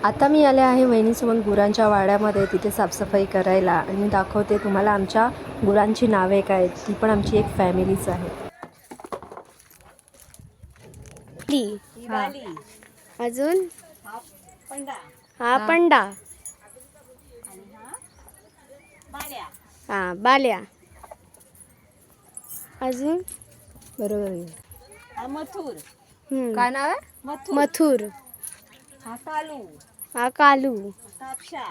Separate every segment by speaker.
Speaker 1: आता मी आले आहे वहिनीसोबत गुरांच्या वाड्यामध्ये, तिथे साफसफाई करायला. आणि मी दाखवते तुम्हाला आमच्या गुरांची नावे काय आहेत. ती पण आमची एक फॅमिलीच आहे.
Speaker 2: अजून
Speaker 1: हा
Speaker 2: पंडा, हा बाल्या. अजून
Speaker 1: बरोबर आहे.
Speaker 3: मथुर.
Speaker 1: काय नाव आहे?
Speaker 2: मथुर.
Speaker 3: हा कालू.
Speaker 2: हा कालू.
Speaker 3: कापशा.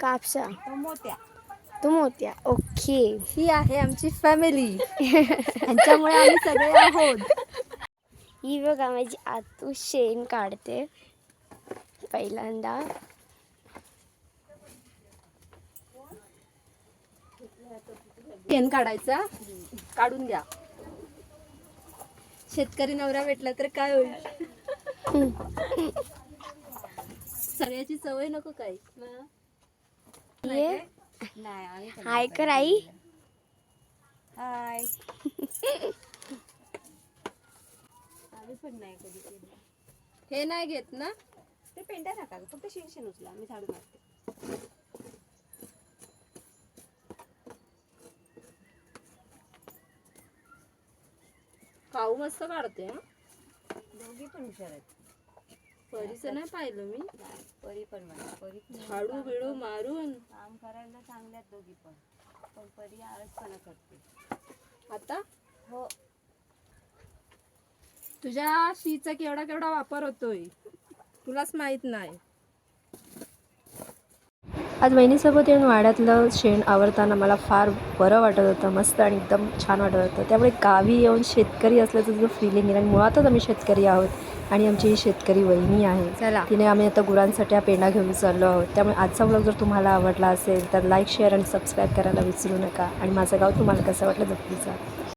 Speaker 2: कापसा.
Speaker 3: मोत्या.
Speaker 2: तो मोत्या. ओके.
Speaker 1: ही आहे आमची फॅमिली. यांच्यामुळे आम्ही सगळे आहोत.
Speaker 2: ही बघा माझी आतू शेण काढते पहिल्यांदा.
Speaker 1: शेण काढायचा, काढून घ्या. शेतकरी नवरा भेटला तर काय होईल? सगळ्याची सवय नको काय?
Speaker 2: ये हाय कर आई.
Speaker 3: हाय. आम्ही पण नाही कधी केलं.
Speaker 1: हे नाही घेत ना?
Speaker 3: ते पेंड्या नका, फक्त शेण उचला, मी झाडू मारते.
Speaker 1: काऊ मस्त काढते.
Speaker 3: दोघी पण हुशार आहेत.
Speaker 1: परीचं नाही पाहिलं मी.
Speaker 3: परी पण म्हणा, परी
Speaker 1: झाडू बिडू मारून
Speaker 3: काम करायला चांगल्यात दोघी पण. पण परी आळसपणा करते.
Speaker 1: आता
Speaker 3: हो.
Speaker 1: तुझ्या शीचा केवढा केवढा वापर होतोय तुलाच माहित नाही. आज वहिनीसोबत येऊन वाड्यातलं शेण आवरताना मला फार बरं वाटत होतं, मस्त आणि एकदम छान वाटत होतं. त्यामुळे गावी येऊन शेतकरी असल्याचं जो फिलिंग आहे, आणि मुळातच आम्ही शेतकरी आहोत आणि आमची ही शेतकरी वहिनी आहे. चला, तिने आम्ही आता गुरांसाठी हा पेंडा घेऊन चाललो आहोत. त्यामुळे आजचा व्लॉग जर तुम्हाला आवडला असेल तर लाईक, शेअर आणि सबस्क्राईब करायला विसरू नका. आणि माझं गाव तुम्हाला कसं वाटलं नक्की सांगा.